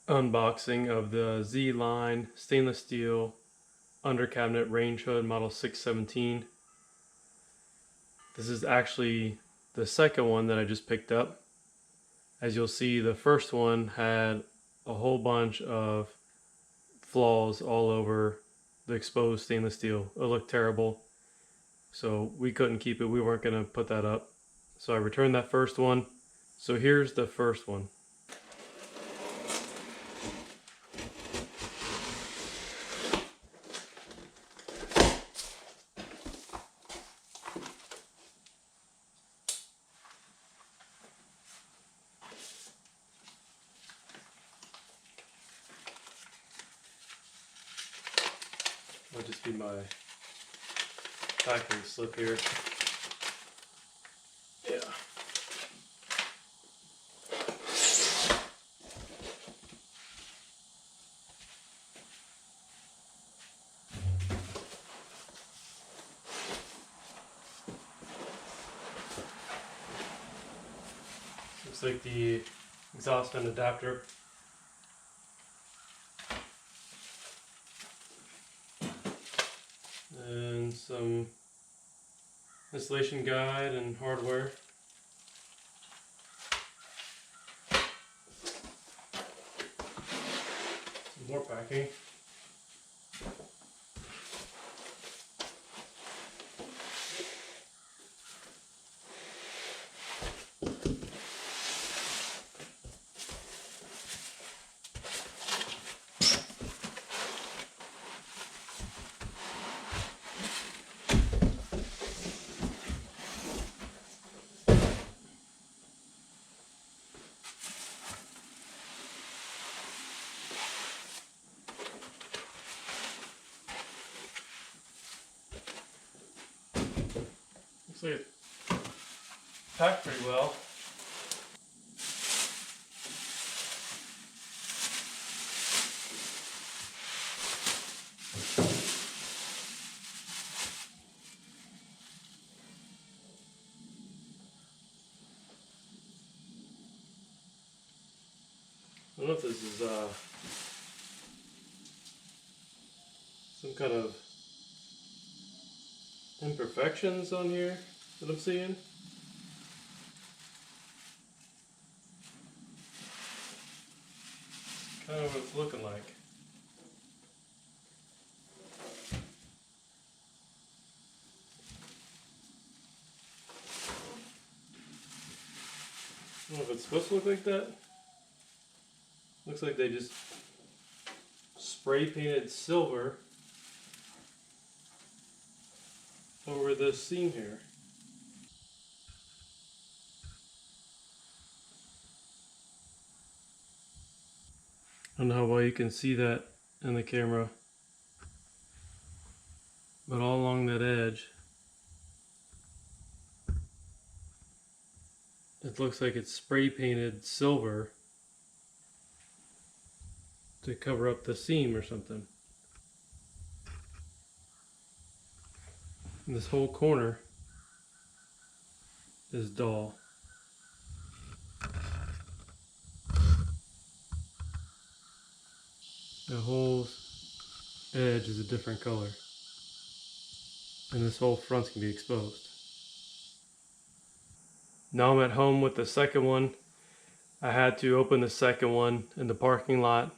Unboxing of the Zline stainless steel under cabinet range hood model 617. This is actually the second one that I just picked up. As you'll see, the first one had a whole bunch of flaws all over the exposed stainless steel. It looked terrible, so we couldn't keep it. We weren't going to put that up, so I returned that first one. So here's the first one. Might just be my packing slip here. Yeah. Looks like the exhaust vent adapter. And some installation guide and hardware. Some more packing. Looks like it packed pretty well. I don't know if this is some kind of imperfections on here that I'm seeing. Kind of what it's looking like. I don't know if it's supposed to look like that. Looks like they just spray painted silver over this seam here. I don't know how well you can see that in the camera, but all along that edge, it looks like it's spray painted silver to cover up the seam or something. And this whole corner is dull. The whole edge is a different color. And this whole front's gonna be exposed. Now I'm at home with the second one. I had to open the second one in the parking lot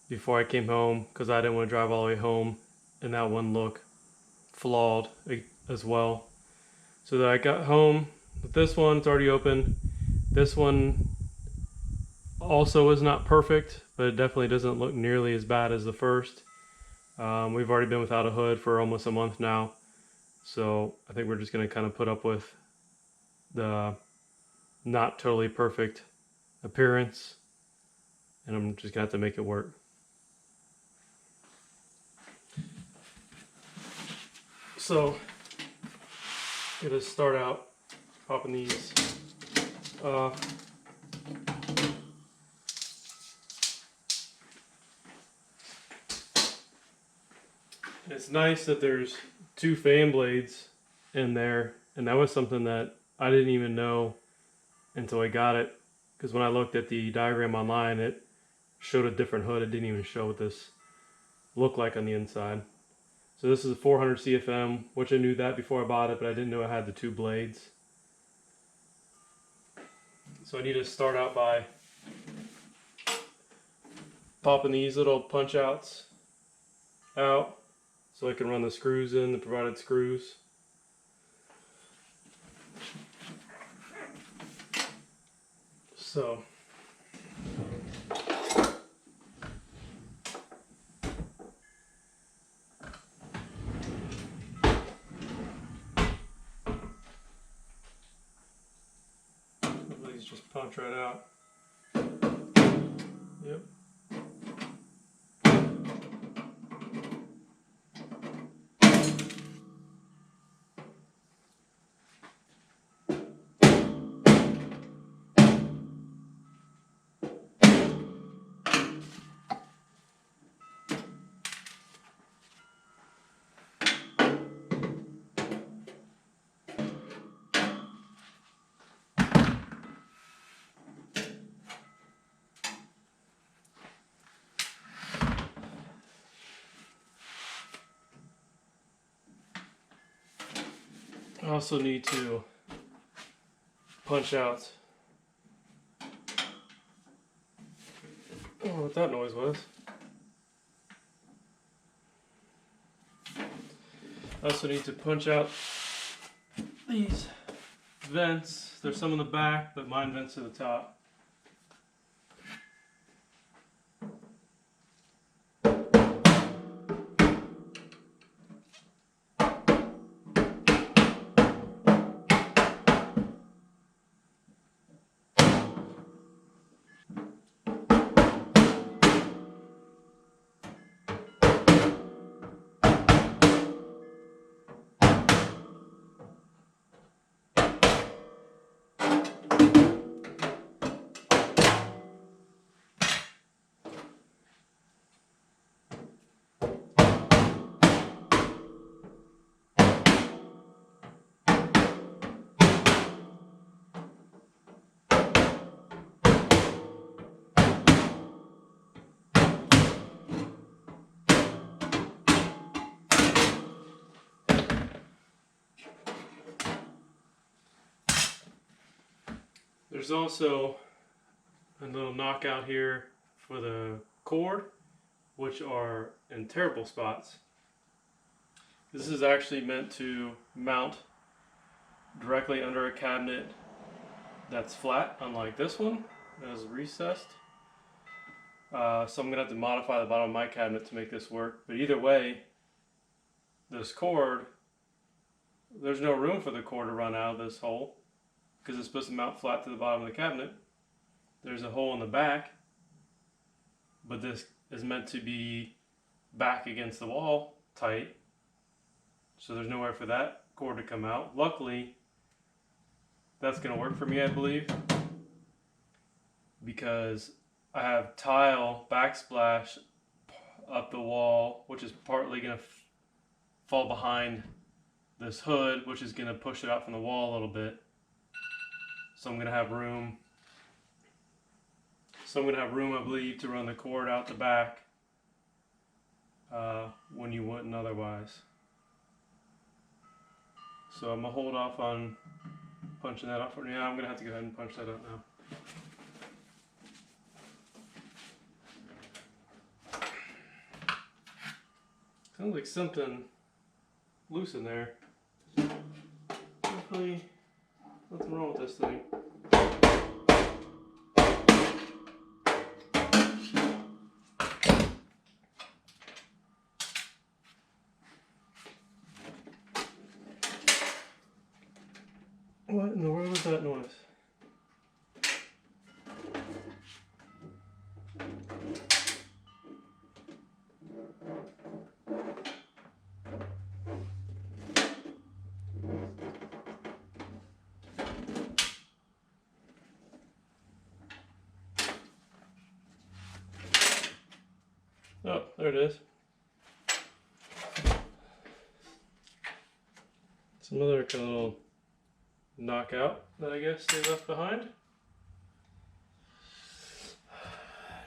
before I came home because I didn't want to drive all the way home and that one look flawed as well. So that I got home with this one, it's already open. This one also is not perfect, but it definitely doesn't look nearly as bad as the first. We've already been without a hood for almost a month now, so I think we're just going to kind of put up with the not totally perfect appearance, and I'm just going to have to make it work. So, I'm going to start out popping these off. It's nice that there's two fan blades in there, and that was something that I didn't even know until I got it, because when I looked at the diagram online, it showed a different hood. It didn't even show what this looked like on the inside. So this is a 400 CFM, which I knew that before I bought it, but I didn't know it had the 2 blades. So I need to start out by popping these little punch outs out so I can run the screws in, the provided screws. So these just punch right out. Yep. I also need to punch out. I don't know what that noise was. I also need to punch out these vents. There's some in the back, but mine vents to the top. There's also a little knockout here for the cord, which are in terrible spots. This is actually meant to mount directly under a cabinet that's flat, unlike this one that is recessed. So I'm going to have to modify the bottom of my cabinet to make this work. But either way, this cord, there's no room for the cord to run out of this hole because it's supposed to mount flat to the bottom of the cabinet. There's a hole in the back, but this is meant to be back against the wall tight, so there's nowhere for that cord to come out. Luckily, that's going to work for me, I believe, because I have tile backsplash up the wall, which is partly going to fall behind this hood, which is going to push it out from the wall a little bit. So I'm going to have room. I believe, to run the cord out the back when you wouldn't otherwise. So I'm going to hold off on punching that out for now. I'm going to have to go ahead and punch that out now. Sounds like something loose in there. Hopefully, nothing wrong with this thing. What in the world was that noise? Oh, there it is. Some other kind of little knockout that I guess they left behind.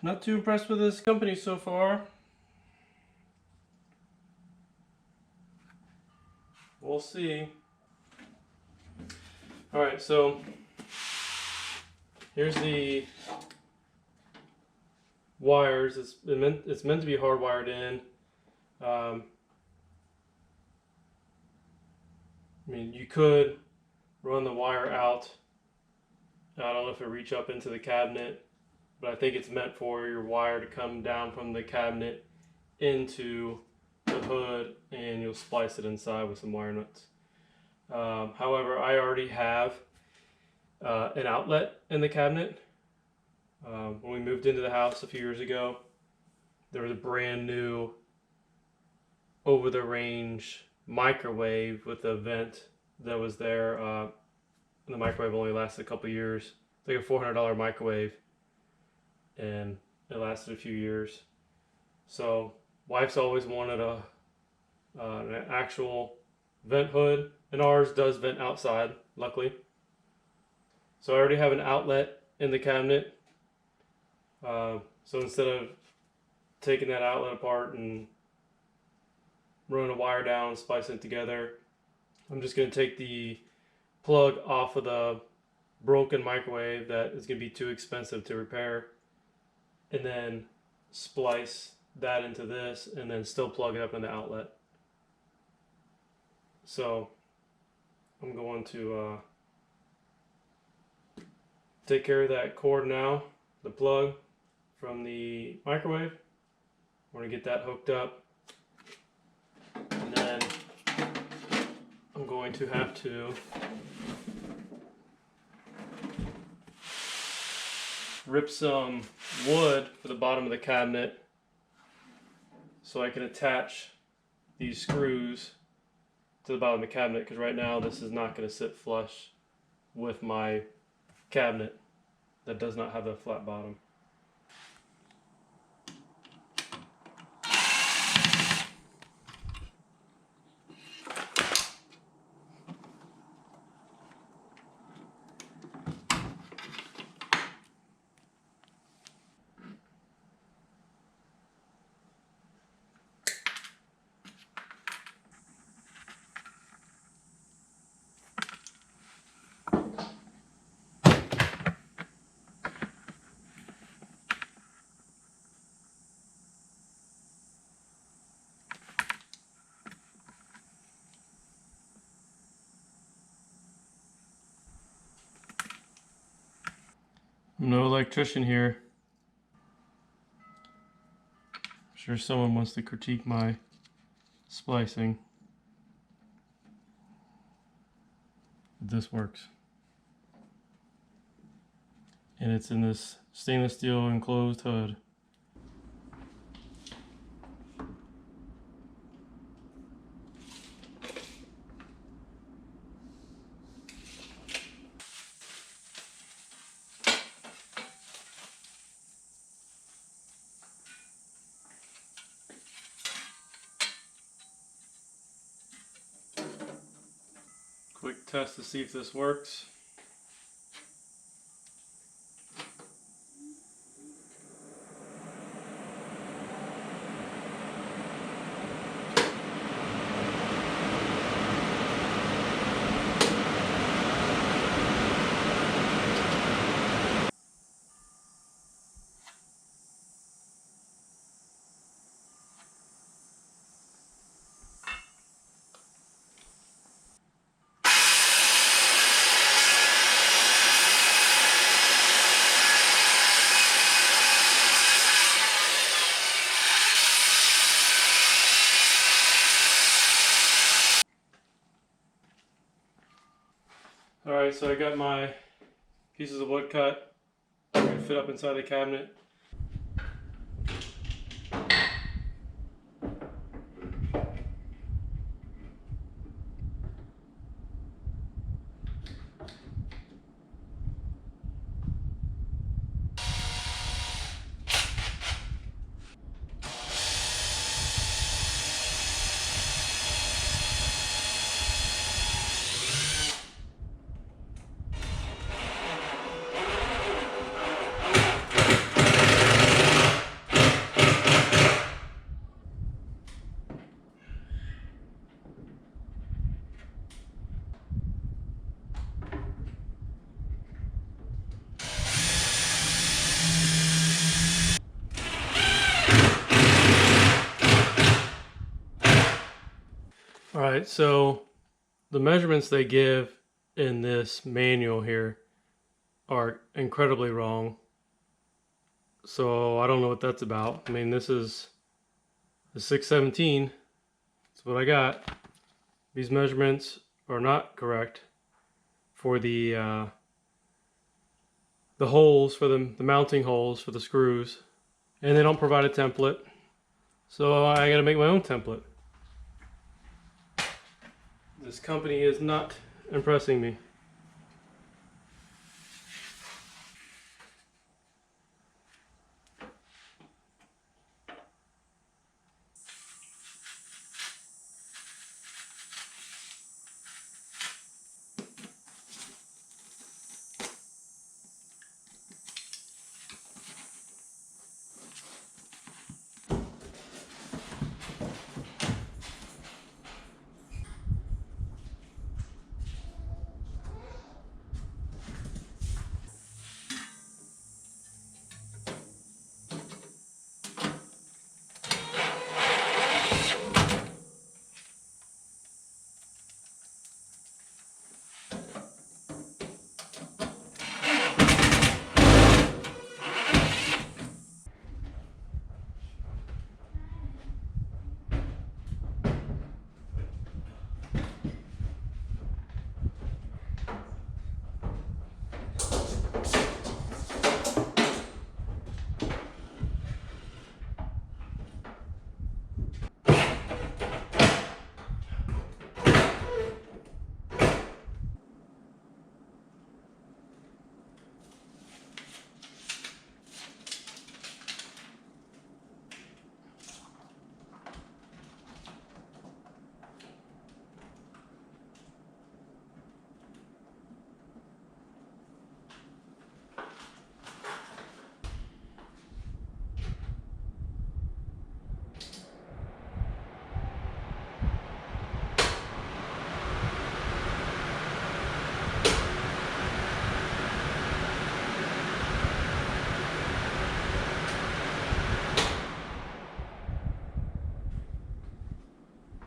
Not too impressed with this company so far. We'll see. Alright, so here's the wires. It's meant to be hardwired in. I mean, you could run the wire out. I don't know if it reach up into the cabinet, but I think it's meant for your wire to come down from the cabinet into the hood, and you'll splice it inside with some wire nuts. However, I already have an outlet in the cabinet. When we moved into the house a few years ago, there was a brand new over-the-range microwave with a vent that was there. And the microwave only lasted a couple years. It's like a $400 microwave, and it lasted a few years. So wife's always wanted an actual vent hood, and ours does vent outside, luckily. So I already have an outlet in the cabinet. So instead of taking that outlet apart and running a wire down and splicing it together, I'm just going to take the plug off of the broken microwave that is going to be too expensive to repair, and then splice that into this, and then still plug it up in the outlet. So I'm going to take care of that cord now, the plug from the microwave. We're going to get that hooked up, and then I'm going to have to rip some wood for the bottom of the cabinet so I can attach these screws to the bottom of the cabinet, because right now this is not going to sit flush with my cabinet that does not have a flat bottom. I'm no electrician here. I'm sure someone wants to critique my splicing. This works. And it's in this stainless steel enclosed hood. Quick test to see if this works. Alright, so I got my pieces of wood cut. I'm going to fit up inside the cabinet. Alright, so the measurements they give in this manual here are incredibly wrong. So I don't know what that's about. I mean, this is the 617. That's what I got. These measurements are not correct for the holes, for the mounting holes for the screws. And they don't provide a template. So I gotta make my own template. This company is not impressing me.